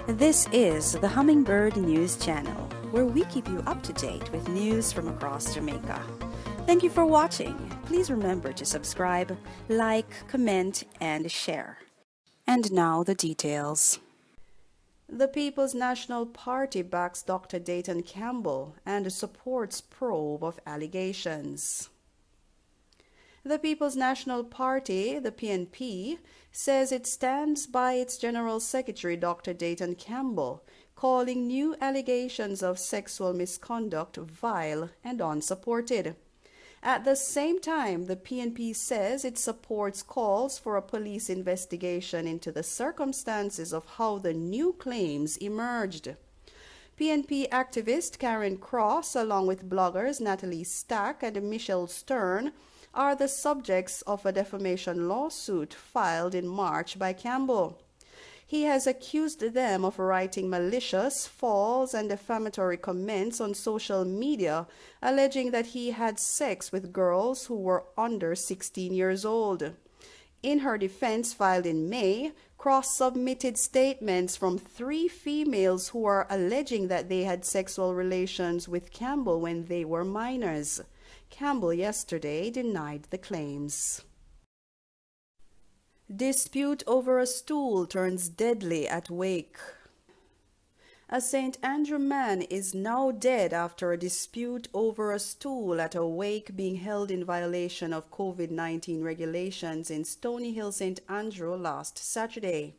This is the Hummingbird News Channel, where we keep you up to date with news from across Jamaica. Thank you for watching. Please remember to subscribe, like, comment, and share. And now the details. The People's National Party backs Dr. Dayton Campbell and supports probe of allegations. The People's National Party, the PNP, says it stands by its General Secretary, Dr. Dayton Campbell, calling new allegations of sexual misconduct vile and unsupported. At the same time, the PNP says it supports calls for a police investigation into the circumstances of how the new claims emerged. PNP activist Karen Cross, along with bloggers Natalie Stack and Michelle Stern, are the subjects of a defamation lawsuit filed in March by Campbell. He has accused them of writing malicious, false, and defamatory comments on social media, alleging that he had sex with girls who were under 16 years old. In her defense filed in May, Cross submitted statements from 3 females who are alleging that they had sexual relations with Campbell when they were minors. Campbell yesterday denied the claims. Dispute over a stool turns deadly at wake. A St. Andrew man is now dead after a dispute over a stool at a wake being held in violation of COVID-19 regulations in Stony Hill, St. Andrew last Saturday.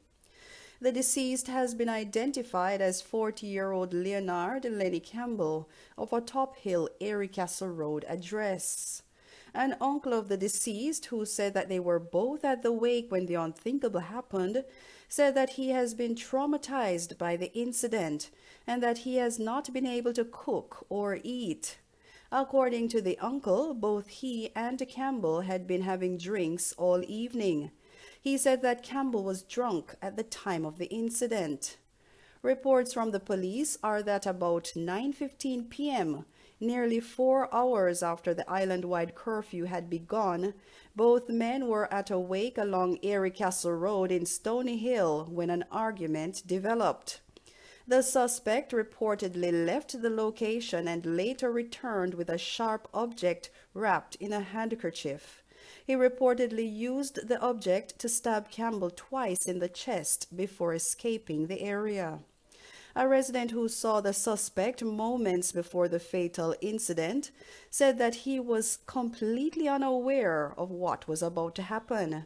The deceased has been identified as 40-year-old Leonard Lenny Campbell of a Top Hill, Erie Castle Road address. An uncle of the deceased, who said that they were both at the wake when the unthinkable happened, said that he has been traumatized by the incident and that he has not been able to cook or eat. According to the uncle, both he and Campbell had been having drinks all evening. He said that Campbell was drunk at the time of the incident. Reports from the police are that about 9:15 p.m., nearly 4 hours after the island-wide curfew had begun, both men were at a wake along Erie Castle Road in Stony Hill when an argument developed. The suspect reportedly left the location and later returned with a sharp object wrapped in a handkerchief. He reportedly used the object to stab Campbell twice in the chest before escaping the area. A resident who saw the suspect moments before the fatal incident said that he was completely unaware of what was about to happen.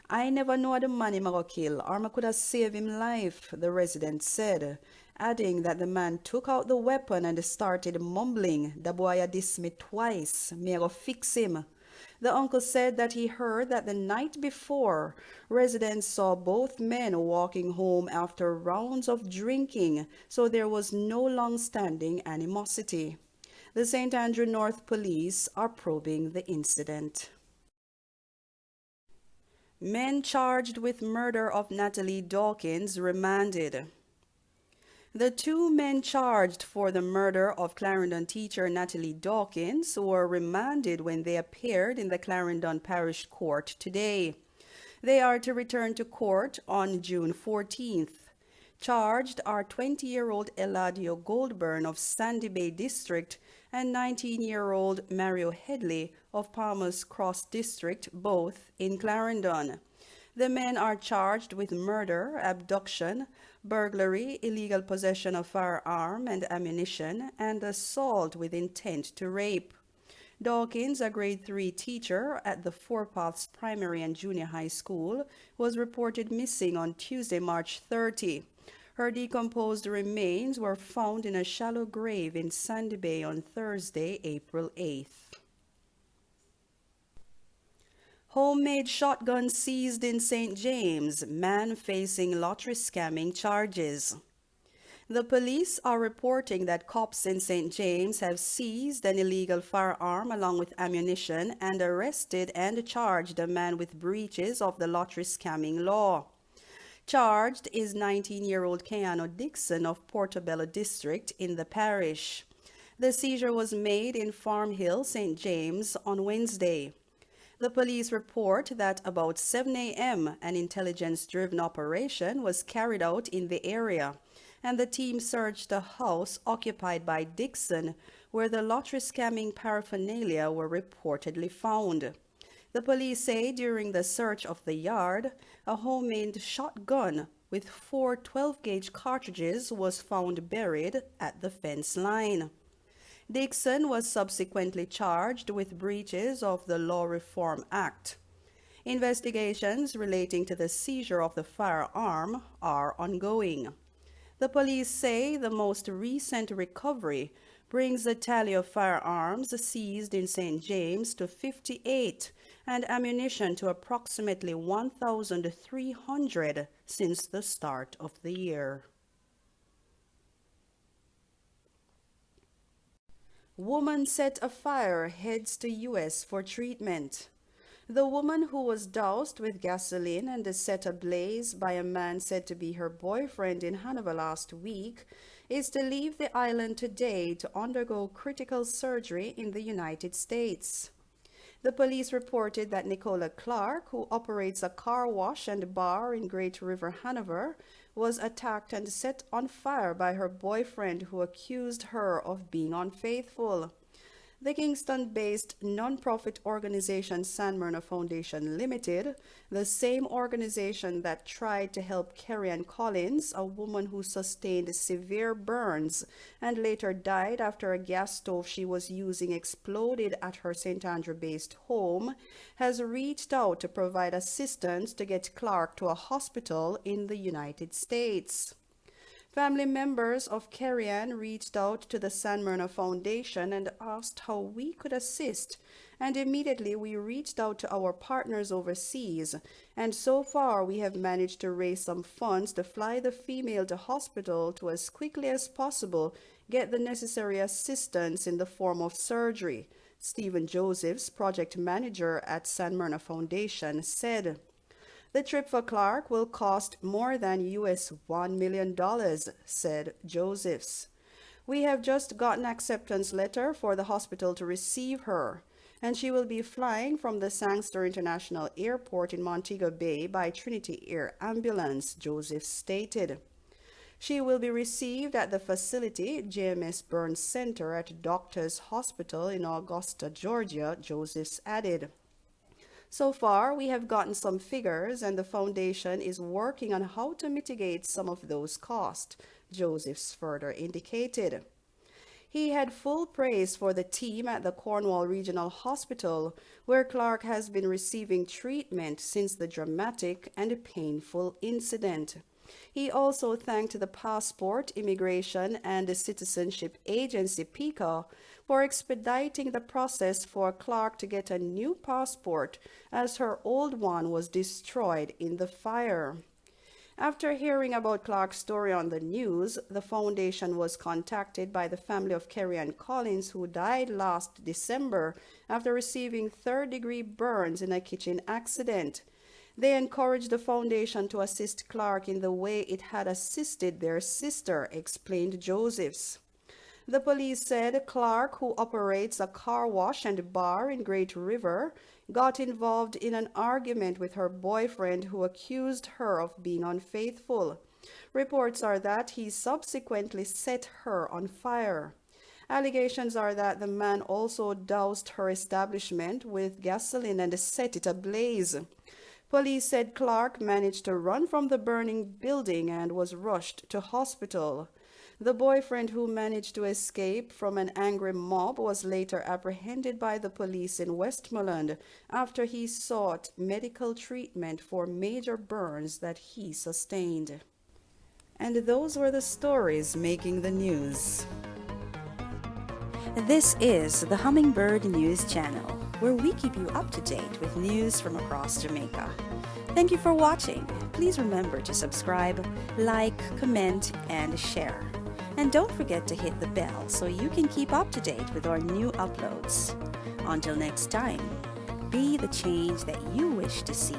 "I never know the man him go kill, or I could have saved him life," the resident said, adding that the man took out the weapon and started mumbling, "The boy a diss me twice, me a go fix him." The uncle said that he heard that the night before, residents saw both men walking home after rounds of drinking, so there was no long-standing animosity. The St. Andrew North Police are probing the incident. Men charged with murder of Natalie Dawkins remanded. The 2 men charged for the murder of Clarendon teacher Natalie Dawkins were remanded when they appeared in the Clarendon Parish Court today. They are to return to court on June 14th. Charged are 20-year-old Eladio Goldburn of Sandy Bay District and 19-year-old Mario Headley of Palmer's Cross District, both in Clarendon. The men are charged with murder, abduction, burglary, illegal possession of firearm and ammunition, and assault with intent to rape. Dawkins, a grade 3 teacher at the Four Paths Primary and Junior High School, was reported missing on Tuesday, March 30. Her decomposed remains were found in a shallow grave in Sandy Bay on Thursday, April 8th. Homemade shotgun seized in St. James, man facing lottery scamming charges. The police are reporting that cops in St. James have seized an illegal firearm along with ammunition and arrested and charged a man with breaches of the lottery scamming law. Charged is 19-year-old Keanu Dixon of Portobello District in the parish. The seizure was made in Farm Hill, St. James on Wednesday. The police report that about 7 a.m. an intelligence-driven operation was carried out in the area, and the team searched a house occupied by Dixon, where the lottery scamming paraphernalia were reportedly found. The police say during the search of the yard, a homemade shotgun with 4 12-gauge cartridges was found buried at the fence line. Dixon was subsequently charged with breaches of the Law Reform Act. Investigations relating to the seizure of the firearm are ongoing. The police say the most recent recovery brings the tally of firearms seized in St. James to 58 and ammunition to approximately 1,300 since the start of the year. Woman set afire, heads to U.S. for treatment. The woman who was doused with gasoline and set ablaze by a man said to be her boyfriend in Hanover last week is to leave the island today to undergo critical surgery in the United States. The police reported that Nicola Clark, who operates a car wash and bar in Great River, Hanover, was attacked and set on fire by her boyfriend, who accused her of being unfaithful. The Kingston-based non-profit organization San Myrna Foundation Limited, the same organization that tried to help Carrie-Ann Collins, a woman who sustained severe burns and later died after a gas stove she was using exploded at her St. Andrew-based home, has reached out to provide assistance to get Clark to a hospital in the United States. Family members of Carrie-Ann reached out to the San Myrna Foundation and asked how we could assist, and immediately we reached out to our partners overseas, and so far we have managed to raise some funds to fly the female to hospital to as quickly as possible get the necessary assistance in the form of surgery, Stephen Josephs, project manager at San Myrna Foundation, said. The trip for Clark will cost more than $1 million, said Josephs. We have just gotten an acceptance letter for the hospital to receive her, and she will be flying from the Sangster International Airport in Montego Bay by Trinity Air Ambulance, Josephs stated. She will be received at the facility, JMS Burns Center at Doctors Hospital in Augusta, Georgia, Josephs added. So far, we have gotten some figures, and the foundation is working on how to mitigate some of those costs, Josephs further indicated. He had full praise for the team at the Cornwall Regional Hospital, where Clark has been receiving treatment since the dramatic and painful incident. He also thanked the Passport, Immigration and Citizenship Agency, PICA, for expediting the process for Clark to get a new passport as her old one was destroyed in the fire. After hearing about Clark's story on the news, the foundation was contacted by the family of Carrie-Ann Collins, who died last December after receiving third-degree burns in a kitchen accident. They encouraged the foundation to assist Clark in the way it had assisted their sister, explained Josephs. The police said Clark, who operates a car wash and bar in Great River, got involved in an argument with her boyfriend, who accused her of being unfaithful. Reports are that he subsequently set her on fire. Allegations are that the man also doused her establishment with gasoline and set it ablaze. Police said Clark managed to run from the burning building and was rushed to hospital. The boyfriend, who managed to escape from an angry mob, was later apprehended by the police in Westmoreland after he sought medical treatment for major burns that he sustained. And those were the stories making the news. This is the Hummingbird News Channel, where we keep you up to date with news from across Jamaica. Thank you for watching. Please remember to subscribe, like, comment, and share. And don't forget to hit the bell so you can keep up to date with our new uploads. Until next time, be the change that you wish to see